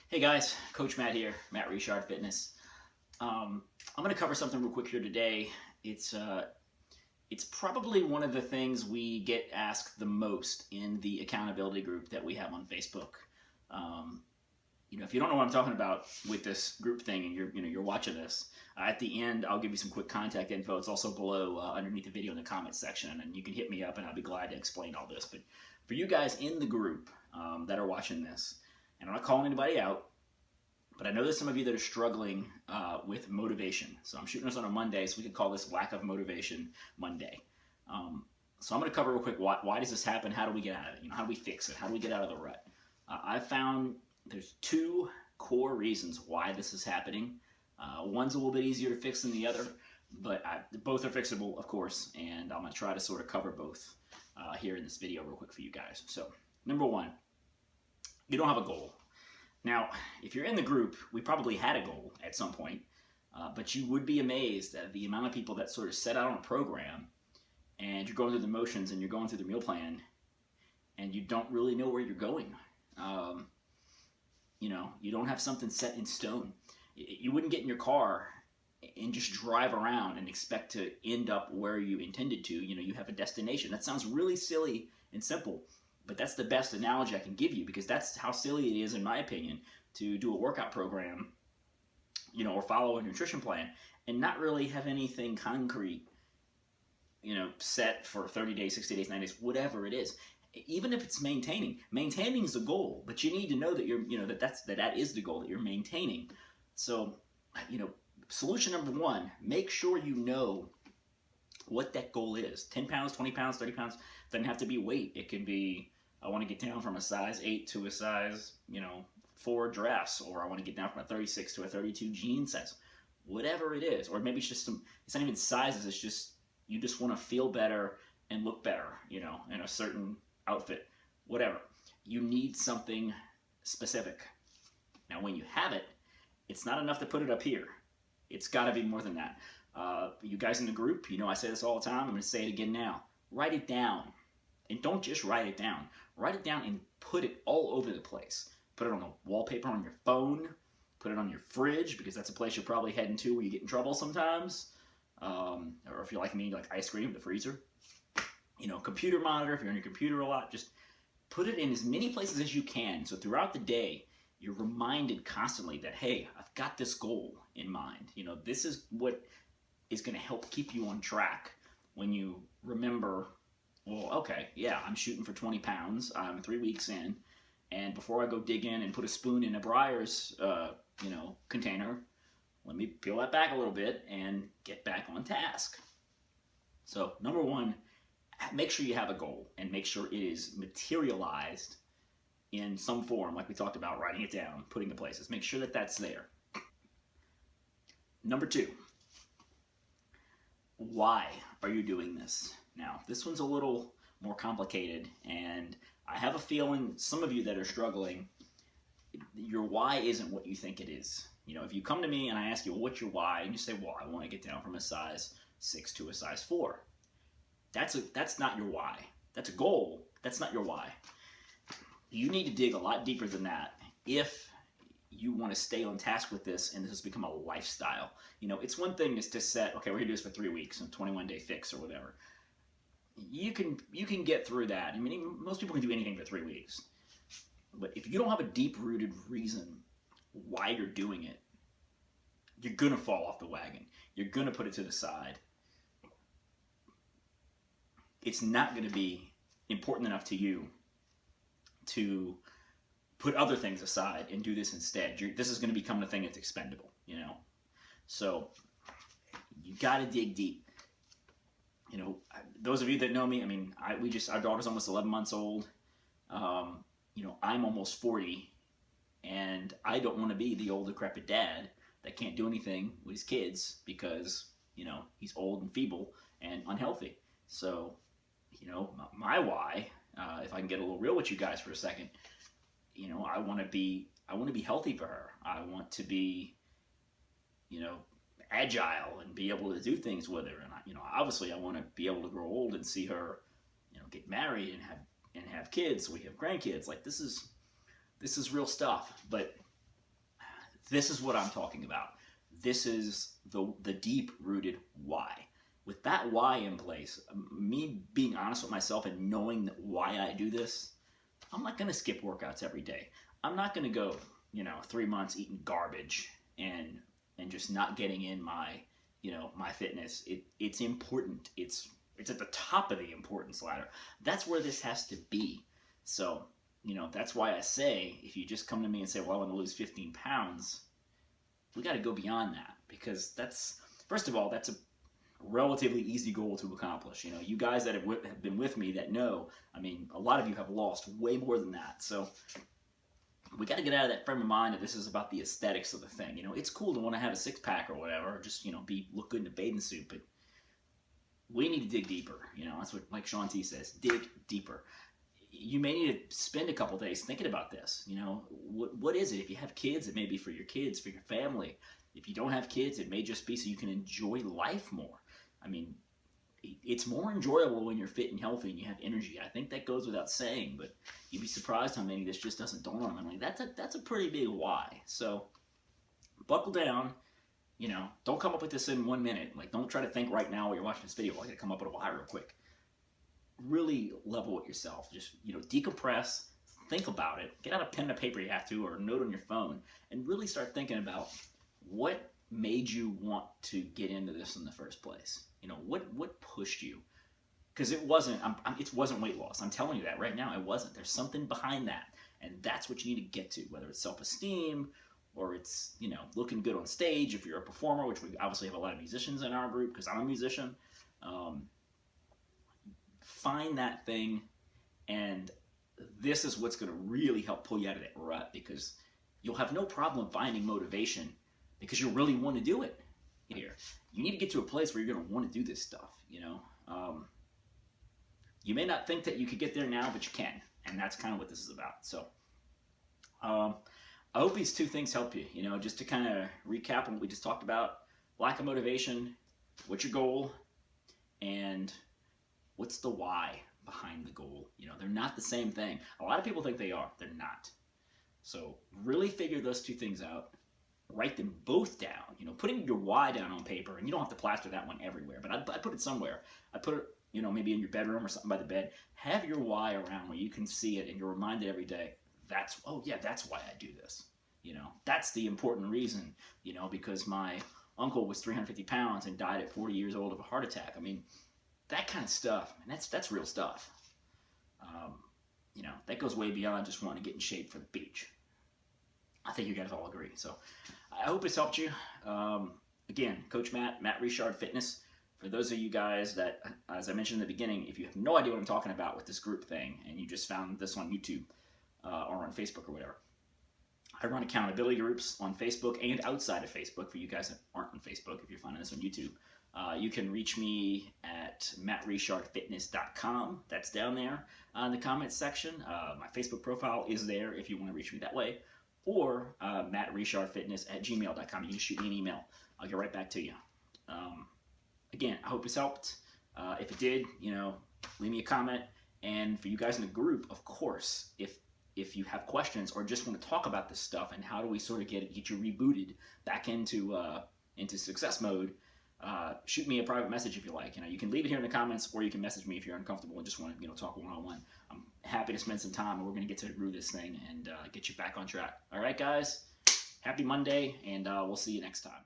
Hey guys, Coach Matt here, Matt Richard Fitness. I'm going to cover something real quick here today. It's probably one of the things we get asked the most in the accountability group that we have on Facebook. Um, if you don't know what I'm talking about with this group thing, and you're watching this, at the end I'll give you some quick contact info. It's also below underneath the video in the comments section, and you can hit me up, and I'll be glad to explain all this. But for you guys in the group that are watching this, and I'm not calling anybody out, but I know there's some of you that are struggling with motivation. So I'm shooting this on a Monday, so we could call this lack of motivation Monday. So I'm going to cover real quick, why does this happen? How do we get out of it? How do we fix it? How do we get out of the rut? I've found there's two core reasons why this is happening. One's a little bit easier to fix than the other, but both are fixable, of course, and I'm going to try to sort of cover both here in this video real quick for you guys. So number one, you don't have a goal. Now, if you're in the group, we probably had a goal at some point, but you would be amazed at the amount of people that sort of set out on a program, and you're going through the motions, and you're going through the meal plan, and you don't really know where you're going. You don't have something set in stone. You wouldn't get in your car and just drive around and expect to end up where you intended to. You have a destination. That sounds really silly and simple, but that's the best analogy I can give you, because that's how silly it is, in my opinion, to do a workout program, or follow a nutrition plan and not really have anything concrete, set for 30 days, 60 days, 90 days, whatever it is. Even if it's maintaining is a goal, but you need to know that that is the goal that you're maintaining. So, solution number one, make sure you know what that goal is. 10 pounds, 20 pounds, 30 pounds. Doesn't have to be weight. It can be, I want to get down from a size 8 to a size, 4 dress, or I want to get down from a 36 to a 32 jean size. Whatever it is. Or maybe it's just it's not even sizes, it's just, you just want to feel better and look better, in a certain outfit. Whatever. You need something specific. Now, when you have it, it's not enough to put it up here. It's got to be more than that. You guys in the group, I say this all the time. I'm going to say it again now. Write it down. And don't just write it down. Write it down and put it all over the place. Put it on the wallpaper on your phone. Put it on your fridge, because that's a place you're probably heading to where you get in trouble sometimes. Or if you're like me, like ice cream, the freezer. Computer monitor, if you're on your computer a lot, just put it in as many places as you can. So throughout the day, you're reminded constantly that, hey, I've got this goal in mind. This is what is going to help keep you on track when you remember, well, okay, yeah, I'm shooting for 20 pounds. I'm 3 weeks in. And before I go dig in and put a spoon in a Breyers, container, let me peel that back a little bit and get back on task. So number one, make sure you have a goal, and make sure it is materialized in some form, like we talked about, writing it down, putting it places. Make sure that that's there. Number two, why are you doing this? Now, this one's a little more complicated, and I have a feeling some of you that are struggling, your why isn't what you think it is. If you come to me and I ask you, well, what's your why? And you say, well, I want to get down from a size 6 to a size 4. That's not your why. That's a goal. That's not your why. You need to dig a lot deeper than that if you want to stay on task with this and this has become a lifestyle. It's one thing is to set, okay, we're going to do this for 3 weeks, a 21-day fix or whatever. You can get through that. I mean, most people can do anything for 3 weeks. But if you don't have a deep-rooted reason why you're doing it, you're going to fall off the wagon. You're going to put it to the side. It's not going to be important enough to you to put other things aside and do this instead. This is going to become the thing that's expendable, So you got to dig deep. Those of you that know me, I mean, our daughter's almost 11 months old. I'm almost 40, and I don't want to be the old decrepit dad that can't do anything with his kids because, he's old and feeble and unhealthy. So, my why, if I can get a little real with you guys for a second, I want to be healthy for her. I want to be, agile and be able to do things with her. And obviously I want to be able to grow old and see her, get married and have kids. So we have grandkids. Like this is real stuff. But This is what I'm talking about. This is the deep-rooted why. With that why in place, me being honest with myself and knowing why I do this, I'm not going to skip workouts every day. I'm not going to go, 3 months eating garbage and just not getting in my fitness. It's important. It's at the top of the importance ladder. That's where this has to be. So, that's why I say, if you just come to me and say, well, I want to lose 15 pounds, we got to go beyond that, because first of all, that's a relatively easy goal to accomplish. You guys that have been with me that know, a lot of you have lost way more than that. So we got to get out of that frame of mind that this is about the aesthetics of the thing. It's cool to want to have a six-pack or whatever, or just, look good in a bathing suit, but we need to dig deeper. That's what Mike Shawn T says, dig deeper. You may need to spend a couple days thinking about this. What is it? If you have kids, it may be for your kids, for your family. If you don't have kids, it may just be so you can enjoy life more. It's more enjoyable when you're fit and healthy and you have energy. I think that goes without saying, but you'd be surprised how many this just doesn't dawn on them. That's a pretty big why. So buckle down. Don't come up with this in 1 minute. Don't try to think right now while you're watching this video, I gotta come up with a why real quick. Really level with yourself. Just, decompress, think about it, get out a pen and paper you have to, or a note on your phone, and really start thinking about what made you want to get into this in the first place. What pushed you? Because it wasn't weight loss. I'm telling you that right now, it wasn't. There's something behind that, and that's what you need to get to, whether it's self-esteem, or it's, looking good on stage if you're a performer, which we obviously have a lot of musicians in our group because I'm a musician. Find that thing, and this is what's going to really help pull you out of that rut, because you'll have no problem finding motivation because you really want to do it. Here, you need to get to a place where you're going to want to do this stuff. You may not think that you could get there now, but you can, and that's kind of what this is about. So I hope these two things help you. Just to kind of recap on what we just talked about: lack of motivation, what's your goal, and what's the why behind the goal. They're not the same thing. A lot of people think they are. They're not. So really figure those two things out. Write them both down. Putting your why down on paper, and you don't have to plaster that one everywhere, but I put it somewhere. I put it, maybe in your bedroom or something by the bed. Have your why around where you can see it and you're reminded every day, that's why I do this. That's the important reason, because my uncle was 350 pounds and died at 40 years old of a heart attack. That kind of stuff, and that's real stuff. That goes way beyond just wanting to get in shape for the beach. I think you guys all agree. So I hope it's helped you. Again, Coach Matt Richard Fitness. For those of you guys that, as I mentioned in the beginning, if you have no idea what I'm talking about with this group thing, and you just found this on YouTube or on Facebook or whatever, I run accountability groups on Facebook and outside of Facebook for you guys that aren't on Facebook. If you're finding this on YouTube, you can reach me at mattrichardfitness.com. That's down there in the comments section. My Facebook profile is there if you want to reach me that way. Or mattrichardfitness@gmail.com. You can shoot me an email. I'll get right back to you. Again, I hope this helped. If it did, leave me a comment. And for you guys in the group, of course, if you have questions or just want to talk about this stuff and how do we sort of get you rebooted back into success mode, shoot me a private message if you like. You can leave it here in the comments, or you can message me if you're uncomfortable and just want to talk one-on-one. I'm happy to spend some time, and we're going to get to the root of this thing and get you back on track. All right, guys, happy Monday, and we'll see you next time.